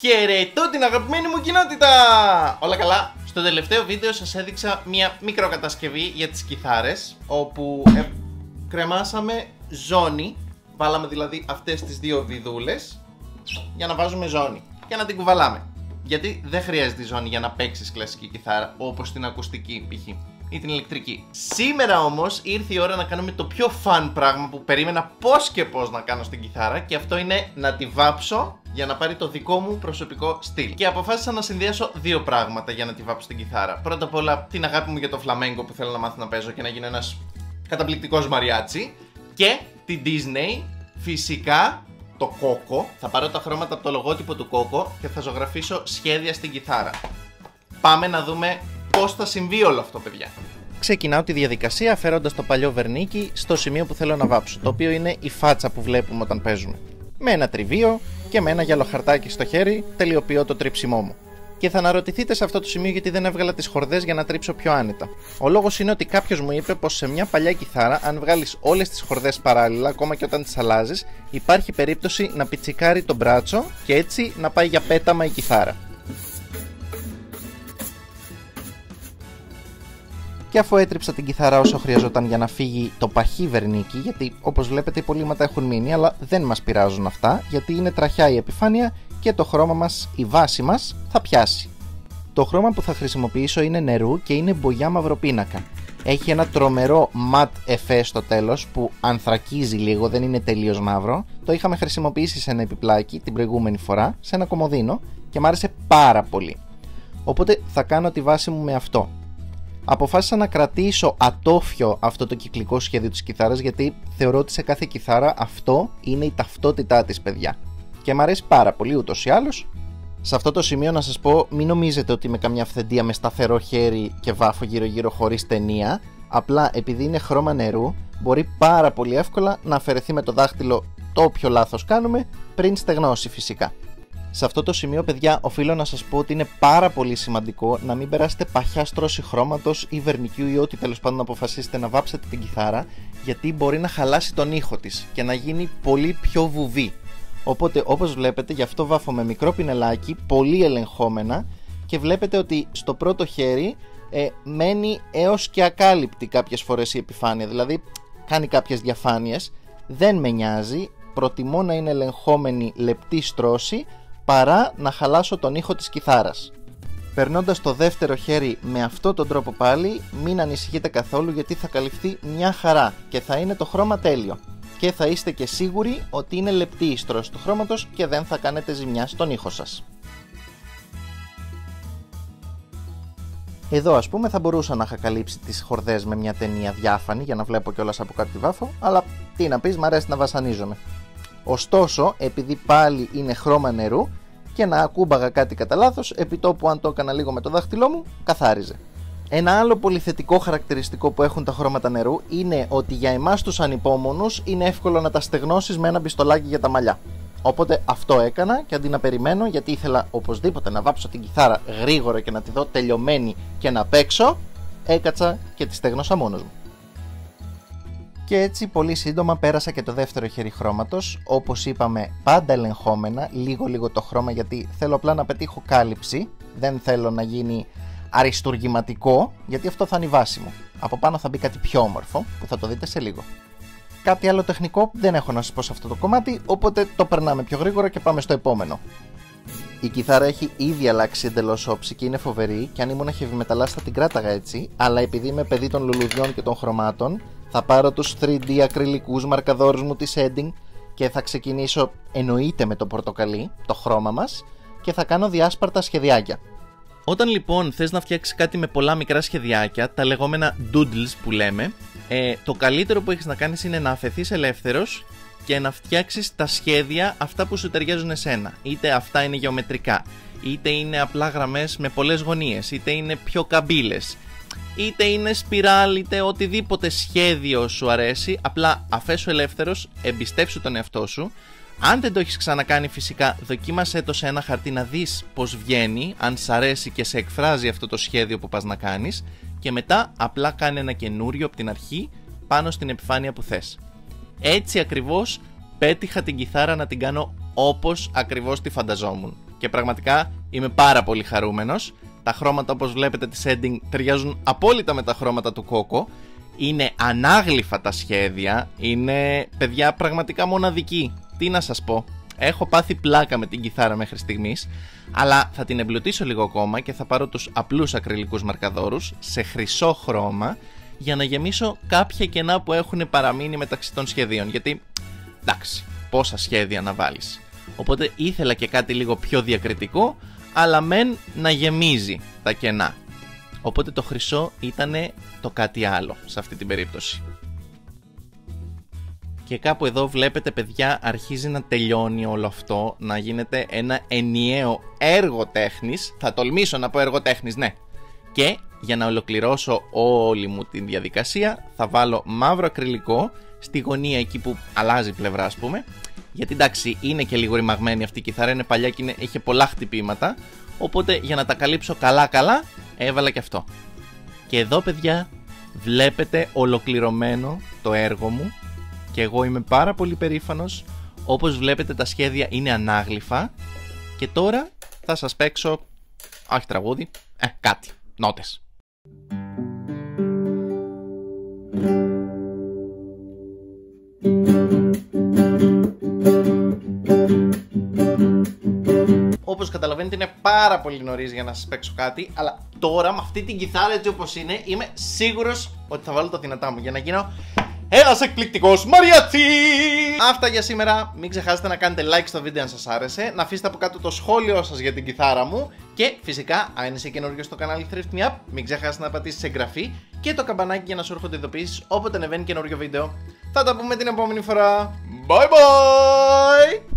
Χαιρετώ την αγαπημένη μου κοινότητα! Όλα καλά. Στο τελευταίο βίντεο σας έδειξα μια μικροκατασκευή για τις κιθάρες, όπου κρεμάσαμε ζώνη. Βάλαμε δηλαδή αυτές τις δύο βιδούλες για να βάζουμε ζώνη και να την κουβαλάμε. Γιατί δεν χρειάζεται ζώνη για να παίξεις κλασική κιθάρα, όπως την ακουστική π.χ. ή την ηλεκτρική. Σήμερα όμως ήρθε η ώρα να κάνουμε το πιο fun πράγμα που περίμενα πώς και πώς να κάνω στην κιθάρα, και αυτό είναι να τη βάψω για να πάρει το δικό μου προσωπικό στυλ. Και αποφάσισα να συνδυάσω δύο πράγματα για να τη βάψω στην κιθάρα. Πρώτα απ' όλα την αγάπη μου για το φλαμέγκο που θέλω να μάθω να παίζω και να γίνω ένας καταπληκτικός μαριάτσι. Και την Disney, φυσικά το Coco. Θα πάρω τα χρώματα από το λογότυπο του Coco και θα ζωγραφίσω σχέδια στην κιθάρα. Πάμε να δούμε πώς θα συμβεί όλο αυτό, παιδιά. Ξεκινάω τη διαδικασία αφαιρώντας το παλιό βερνίκι στο σημείο που θέλω να βάψω, το οποίο είναι η φάτσα που βλέπουμε όταν παίζουμε. Με ένα τριβείο και με ένα γυαλοχαρτάκι στο χέρι τελειοποιώ το τρίψιμό μου. Και θα αναρωτηθείτε σε αυτό το σημείο γιατί δεν έβγαλα τις χορδές για να τρίψω πιο άνετα. Ο λόγος είναι ότι κάποιος μου είπε πως σε μια παλιά κιθάρα, αν βγάλεις όλες τις χορδές παράλληλα, ακόμα και όταν τις αλλάζεις, υπάρχει περίπτωση να πιτσικάρει το μπράτσο και έτσι να πάει για πέταμα η κιθάρα. Και αφού έτριψα την κιθάρα όσο χρειαζόταν για να φύγει το παχύ βερνίκι, γιατί όπως βλέπετε υπολείμματα έχουν μείνει, αλλά δεν μας πειράζουν αυτά, γιατί είναι τραχιά η επιφάνεια και το χρώμα μας, η βάση μας, θα πιάσει. Το χρώμα που θα χρησιμοποιήσω είναι νερού και είναι μπογιά μαυροπίνακα. Έχει ένα τρομερό ματ εφέ στο τέλος που ανθρακίζει λίγο, δεν είναι τελείως μαύρο. Το είχαμε χρησιμοποιήσει σε ένα επιπλάκι την προηγούμενη φορά, σε ένα κομοδίνο, και μου άρεσε πάρα πολύ. Οπότε θα κάνω τη βάση μου με αυτό. Αποφάσισα να κρατήσω ατόφιο αυτό το κυκλικό σχέδιο της κιθάρας, γιατί θεωρώ ότι σε κάθε κιθάρα αυτό είναι η ταυτότητά της, παιδιά. Και μου αρέσει πάρα πολύ ούτως ή άλλως. Σε αυτό το σημείο να σας πω, μην νομίζετε ότι είμαι καμιά αυθεντία με σταθερό χέρι και βάφω γύρω-γύρω χωρίς ταινία. Απλά επειδή είναι χρώμα νερού, μπορεί πάρα πολύ εύκολα να αφαιρεθεί με το δάχτυλο το όποιο λάθος κάνουμε, πριν στεγνώσει φυσικά. Σε αυτό το σημείο, παιδιά, οφείλω να σας πω ότι είναι πάρα πολύ σημαντικό να μην περάσετε παχιά στρώση χρώματος ή βερνικιού ή ό,τι τέλος πάντων αποφασίσετε να βάψετε την κιθάρα, γιατί μπορεί να χαλάσει τον ήχο της και να γίνει πολύ πιο βουβή. Οπότε, όπως βλέπετε, γι' αυτό βάφω με μικρό πινελάκι, πολύ ελεγχόμενα, και βλέπετε ότι στο πρώτο χέρι μένει έως και ακάλυπτη κάποιες φορές η επιφάνεια, δηλαδή κάνει κάποιες διαφάνειες. Δεν με νοιάζει, προτιμώ να είναι ελεγχόμενη λεπτή στρώση παρά να χαλάσω τον ήχο της κιθάρας. Περνώντας το δεύτερο χέρι με αυτόν τον τρόπο πάλι, μην ανησυχείτε καθόλου, γιατί θα καλυφθεί μια χαρά και θα είναι το χρώμα τέλειο. Και θα είστε και σίγουροι ότι είναι λεπτή η στρώση του χρώματος και δεν θα κάνετε ζημιά στον ήχο σας. Εδώ ας πούμε θα μπορούσα να είχα καλύψει τις χορδές με μια ταινία διάφανη για να βλέπω κιόλας από κάτω τη βάφω, αλλά τι να πεις, μ' αρέσει να βασανίζομαι. Ωστόσο, επειδή πάλι είναι χρώμα νερού και να ακούμπαγα κάτι κατά λάθος, επί τόπου αν το έκανα λίγο με το δάχτυλό μου, καθάριζε. Ένα άλλο πολύ θετικό χαρακτηριστικό που έχουν τα χρώματα νερού είναι ότι για εμάς τους ανυπόμονους είναι εύκολο να τα στεγνώσεις με ένα μπιστολάκι για τα μαλλιά. Οπότε αυτό έκανα, και αντί να περιμένω, γιατί ήθελα οπωσδήποτε να βάψω την κιθάρα γρήγορα και να τη δω τελειωμένη και να παίξω, έκατσα και τη στεγνώσα μόνος μου. Και έτσι πολύ σύντομα πέρασα και το δεύτερο χέρι χρώματος, όπως είπαμε πάντα ελεγχόμενα, λίγο το χρώμα, γιατί θέλω απλά να πετύχω κάλυψη, δεν θέλω να γίνει αριστουργηματικό, γιατί αυτό θα είναι η βάση μου. Από πάνω θα μπει κάτι πιο όμορφο που θα το δείτε σε λίγο. Κάτι άλλο τεχνικό δεν έχω να σας πω σε αυτό το κομμάτι, οπότε το περνάμε πιο γρήγορα και πάμε στο επόμενο. Η κιθάρα έχει ήδη αλλάξει εντελώς όψη και είναι φοβερή, και αν ήμουν heavy metalάς θα την κράταγα έτσι, αλλά επειδή είμαι παιδί των λουλουδιών και των χρωμάτων, θα πάρω τους 3D ακριλικούς μαρκαδόρους μου της Edding και θα ξεκινήσω εννοείται με το πορτοκαλί, το χρώμα μας, και θα κάνω διάσπαρτα σχεδιάκια. Όταν λοιπόν θες να φτιάξεις κάτι με πολλά μικρά σχεδιάκια, τα λεγόμενα doodles που λέμε, το καλύτερο που έχεις να κάνεις είναι να αφεθείς ελεύθερος και να φτιάξεις τα σχέδια αυτά που σου ταιριάζουν εσένα. Είτε αυτά είναι γεωμετρικά, είτε είναι απλά γραμμές με πολλές γωνίες, είτε είναι πιο καμπύλες, είτε είναι σπιράλ, είτε οτιδήποτε σχέδιο σου αρέσει. Απλά αφέσου ελεύθερος, εμπιστεύσου τον εαυτό σου. Αν δεν το έχεις ξανακάνει, φυσικά δοκίμασέ το σε ένα χαρτί να δεις πως βγαίνει, αν σ' αρέσει και σε εκφράζει αυτό το σχέδιο που πας να κάνεις, και μετά απλά κάνε ένα καινούριο από την αρχή πάνω στην επιφάνεια που θες. Έτσι ακριβώς πέτυχα την κιθάρα να την κάνω όπως ακριβώς τη φανταζόμουν. και πραγματικά είμαι πάρα πολύ χαρούμενος. Τα χρώματα, όπως βλέπετε, τη Shading ταιριάζουν απόλυτα με τα χρώματα του Coco. Είναι ανάγλυφα τα σχέδια, είναι, παιδιά, πραγματικά μοναδική. Τι να σας πω, έχω πάθει πλάκα με την κιθάρα μέχρι στιγμής, αλλά θα την εμπλουτίσω λίγο ακόμα και θα πάρω τους απλούς ακριλικούς μαρκαδόρους σε χρυσό χρώμα για να γεμίσω κάποια κενά που έχουν παραμείνει μεταξύ των σχεδίων, γιατί, εντάξει, πόσα σχέδια να βάλεις. Οπότε ήθελα και κάτι λίγο πιο διακριτικό, αλλά μεν να γεμίζει τα κενά. Οπότε το χρυσό ήτανε το κάτι άλλο σε αυτή την περίπτωση. Και κάπου εδώ βλέπετε, παιδιά, αρχίζει να τελειώνει όλο αυτό, να γίνεται ένα ενιαίο έργο τέχνης. Θα τολμήσω να πω έργο τέχνης, ναι. Και για να ολοκληρώσω όλη μου την διαδικασία θα βάλω μαύρο ακριλικό στη γωνία εκεί που αλλάζει πλευρά, ας πούμε. Γιατί εντάξει, είναι και λίγο ρημαγμένη αυτή η κιθάρα, είναι παλιά και είχε πολλά χτυπήματα. Οπότε για να τα καλύψω καλά έβαλα και αυτό. Και εδώ, παιδιά, βλέπετε ολοκληρωμένο το έργο μου και εγώ είμαι πάρα πολύ περήφανος. Όπως βλέπετε, τα σχέδια είναι ανάγλυφα και τώρα θα σας παίξω, όχι τραγούδι, κάτι, νότες. Όπως καταλαβαίνετε, είναι πάρα πολύ νωρίς για να σας παίξω κάτι, αλλά τώρα με αυτή την κιθάρα έτσι όπως είναι, είμαι σίγουρος ότι θα βάλω τα δυνατά μου για να γίνω ένας εκπληκτικός μαριάτσι! Αυτά για σήμερα. Μην ξεχάσετε να κάνετε like στο βίντεο αν σας άρεσε, να αφήσετε από κάτω το σχόλιο σας για την κιθάρα μου και φυσικά, αν είσαι καινούργιος στο κανάλι Thrift Me Up, μην ξεχάσετε να πατήσεις εγγραφή και το καμπανάκι για να σου έρχονται ειδοποιήσεις όποτε ανεβαίνει καινούργιο βίντεο. Θα τα πούμε την επόμενη φορά. Bye bye!